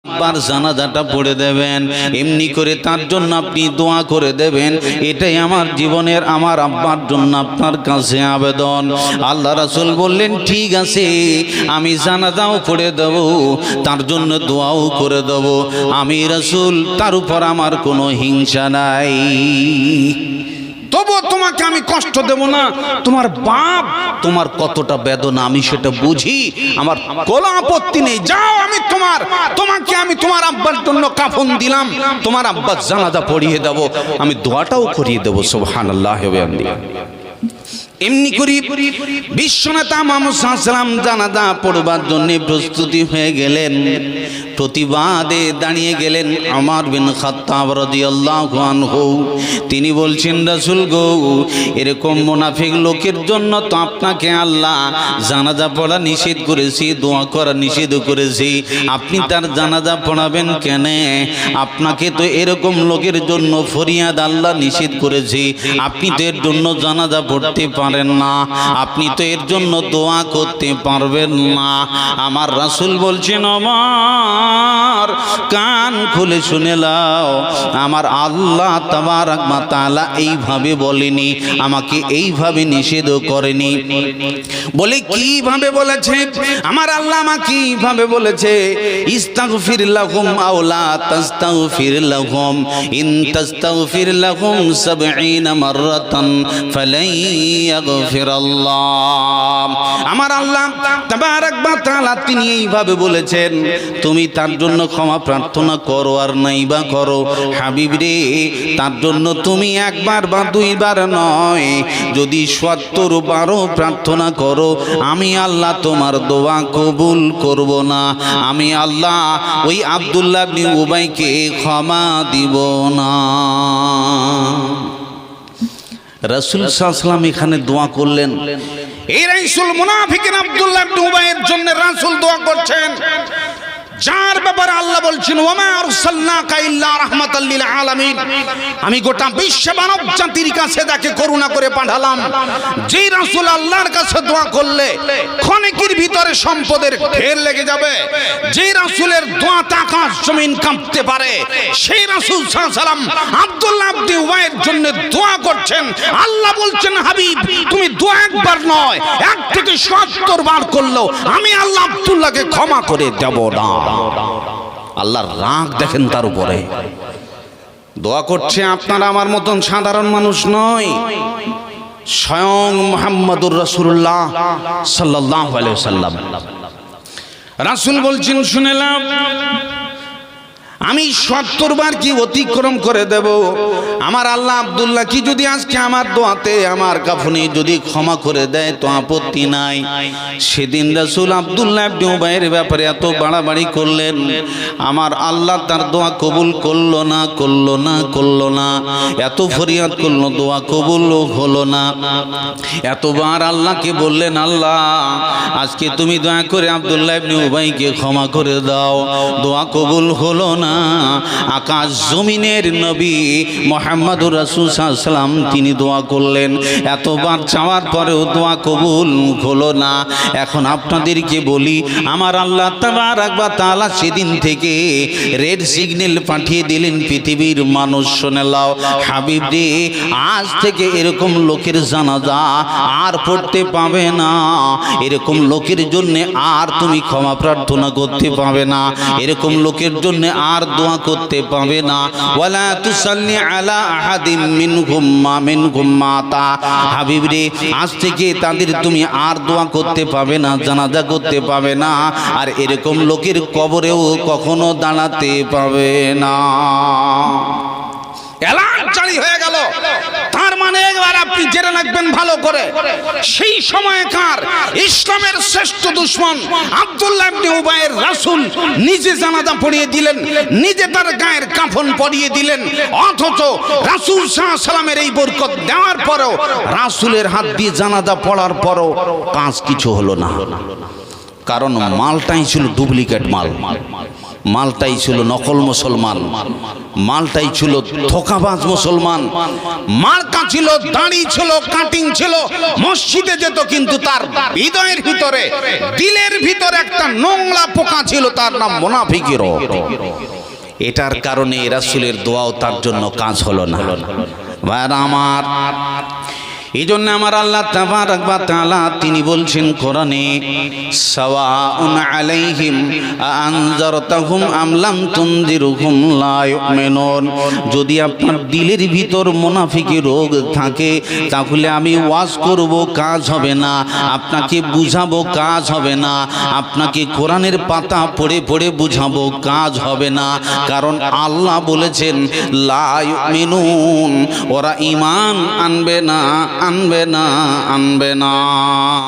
একবার জানাজাটা পড়ে দেবেন, এমনি করে তার জন্য আপনি দোয়া করে দেবেন। এটাই আমার জীবনের আমার আব্বার জন্য আপনার কাছে আবেদন। আল্লাহ রাসূল বললেন ঠিক আছে, আমি জানাজাও পড়ে দেব, তার জন্য দোয়াও করে দেব। আমি রাসূল, তার উপর আমার কোনো হিংসা নাই। তবুও তোমাকে আমি কষ্ট দেব না। তোমার বাপ তোমার কতটা বেদনা আমি সেটা বুঝি, আমার কোনো আপত্তি নেই। যাও, আমি তোমাকে আমি তোমার আব্বার জন্য কাফন দিলাম, তোমার আব্বার জানাজা পড়িয়ে দেব, আমি দোয়াটাও করিয়ে দেব। সুবহানাল্লাহ ওয়া বিহামদিহি। এমনি করি বিশ্বনেতা মুহাম্মদ সাল্লাল্লাহু আলাইহি ওয়াসাল্লাম জানাজা পড়বার জন্য প্রস্তুতি হয়ে গেলেন। প্রতিবাদে দাঁড়িয়ে গেলেন ওমর বিন খাত্তাব রাদিয়াল্লাহু আনহু। তিনি বলছেন, রাসূল গো, এরকম মুনাফিক লোকের জন্য তো আপনাকে আল্লাহ জানাজা পড়া নিষেধ করেছি, দোয়া করা নিষেধ করেছি, আপনি তার জানাজা পড়াবেন কেন? আপনাকে তো এরকম লোকের জন্য ফরিয়াদ আল্লাহ নিষেধ করেছি, আপনি তো এর জন্য জানাজা পড়তে পারেন না, আপনি তো এর জন্য দোয়া করতে পারবেন না। আমার রাসূল বলছেন, ওমর কান খুলে শুনে নাও, আমার আল্লাহ তাবারক ওয়া তাআলা এইভাবে বলেনি, আমাকে এইভাবে নিষেধ করেনি। বলে কিভাবে বলেছে? আমার আল্লাহ আমাকে এইভাবে বলেছে, ইস্তাগফির লাহুম আও লা তাস্তাগফির লাহুম ইন তাস্তাগফির লাহুম ৭০ মাররাতান ফালাই ইয়াগফিরাল্লাহ। আমার আল্লাহ তাবারক ওয়া তাআলা তিনি এইভাবে বলেছেন, তুমি তার জন্য ক্ষমা প্রার্থনা করো আর নাইবা করো। হাবিব রে, তার জন্য তুমি একবার বা দুইবার নয়, যদি ৭০ বারও প্রার্থনা করো, আমি আল্লাহ তোমার দোয়া কবুল করব না, আমি আল্লাহ ওই আব্দুল্লাহ ইবনে উবাইকে ক্ষমা দিব না। রাসূল সাল্লাল্লাহু আলাইহি ওয়াসাল্লাম এখানে দোয়া করলেন। এই রাইসুল মুনাফিকিন আব্দুল্লাহ ইবনে উবাইয়ের জন্য রাসূল দোয়া করছেন, যার ব্যাপারে আল্লাহ বলছেন, ওয়া আরসালনাকা ইল্লা রাহমাতাল লিল আলামিন, আমি গোটা বিশ্ব মানব জাতির কাছে তাকে করুণা করে পাঠালাম। যে রাসূল আল্লাহর কাছে দোয়া করলে ক্ষণিকের ভিতরে সম্পদের ঢের লেগে যাবে, যে রাসূলের দোয়াতে আকাশ জমিন কাঁপতে পারে, সেই রাসূল সাল্লাল্লাহু আলাইহি ওয়াসাল্লাম আব্দুল্লাহ ইবনে উবাইয়ের জন্য দোয়া করছেন। আল্লাহ বলছেন, হাবিব তুমি দোয়া একবার নয় ১ থেকে ৭০ বার করলেও আমি আল্লাহ আব্দুল্লাহকে ক্ষমা করে দেব না। আল্লাহর রাগ দেখেন তার উপরে। দোয়া করছে আপনারা আমার মতন সাধারণ মানুষ নয়, স্বয়ং মুহাম্মদুর রাসূলুল্লাহ সাল্লাল্লাহু আলাইহি ওয়াসাল্লাম। রাসূল বলছেন, শুনেলাম আমি ৭০ বার কি অতিক্রম করে দেব, আমার আল্লাহ আব্দুল্লাহ কি যদি আজকে আমার দোয়াতে আমার কাফনে যদি ক্ষমা করে দেয় তো আপত্তি নাই। সেদিন রাসূল আব্দুল্লাহ ইবনে উবাইয়ের ব্যাপারে এত বাড়াবাড়ি করলেন, আমার আল্লাহ তার দোয়া কবুল করলো না, এত ফরিয়াদ করলো, দোয়া কবুল হলো না। এতবার আল্লাহকে বললেন, আল্লাহ আজকে তুমি দয়া করে আব্দুল্লাহ ইবনে উবাইকে ক্ষমা করে দাও, দোয়া কবুল হলো না। আকাশ জমিনের নবী মুহাম্মদুর রাসূল সাল্লাল্লাহু আলাইহি ওয়াসাল্লাম তিনি দোয়া করলেন, এতবার চাওয়ার পরেও দোয়া কবুল হলো না। এখন আপনাদেরকে বলি, আমার আল্লাহ তাবারক ওয়া তাআলা সেদিন থেকে রেড সিগন্যাল পাঠিয়ে দিলেন, পৃথিবীর মানুষ শুনে নাও, হাবিব রে আজ থেকে এরকম লোকের জানাজা আর পড়তে পাবে না, এরকম লোকের জন্য আর তুমি ক্ষমা প্রার্থনা করতে পাবে না, এরকম লোকের জন্য আর দোয়া করতে পাবে না। ওয়ালা তুসাল্লি আলা আহাদিম মিনহুম মাতা, হাবিব রে আজ থেকে তাদের তুমি আর দোয়া করতে পাবে না, জানাজা করতে পাবে না, আর এরকম লোকের কবরেও কখনো দাঁড়াতে পাবে না। এলান জারি হয়ে গেল। তার মানে একবার আপনি জেনে রাখবেন ভালো করে, সেই সময়কার ইসলামের শ্রেষ্ঠ দুশমন আব্দুল্লাহ ইবনে উবাইয়ের রাসূল নিজে জানাজা পড়িয়ে দিলেন, নিজে তার গায়ের কাফন পরিয়ে দিলেন, অথচ রাসূল সাল্লাল্লাহু আলাইহি ওয়াসাল্লামের এই বরকত দেওয়ার পরেও, রাসূলের হাত দিয়ে জানাজা পড়ার পরেও কাজ কিছু হলো না। কারণ মালটাই ছিল ডুপ্লিকেট মাল। মালটাই ছিল নকল মুসলমান, মালটাই ছিল ধোঁকাবাজ মুসলমান, মার্কা ছিল, দাড়ি ছিল, কাটিং ছিল, মসজিদে যেত কিন্তু তার হৃদয়ের ভিতরে, দিলের ভিতরে একটা নোংরা পোকা ছিল, তার নাম মুনাফিকি রোগ। এটার কারণে রাসূলের দোয়াও তার জন্য কাজ হলো না। ভাইরা আমার, এই জন্য আমার আল্লাহ তাবারাক ওয়া তাআলা তিনি বলছেন কোরআনে, সাওয়াউন আলাইহিম আনজারতাহুম আম লাম তুনজিরহুম লা ইউমিনুন। যদি আপনার দিলের ভিতর মুনাফিকি রোগ থাকে তাহলে আমি ওয়াজ করব, কাজ হবে না, আপনাকে বুঝাবো, কাজ হবে না, আপনাকে কোরআনের পাতা পড়ে পড়ে বুঝাবো, কাজ হবে না। কারণ আল্লাহ বলেছেন লা ইউমিনুন, ওরা ঈমান আনবে না, আনবে না, আনবে না।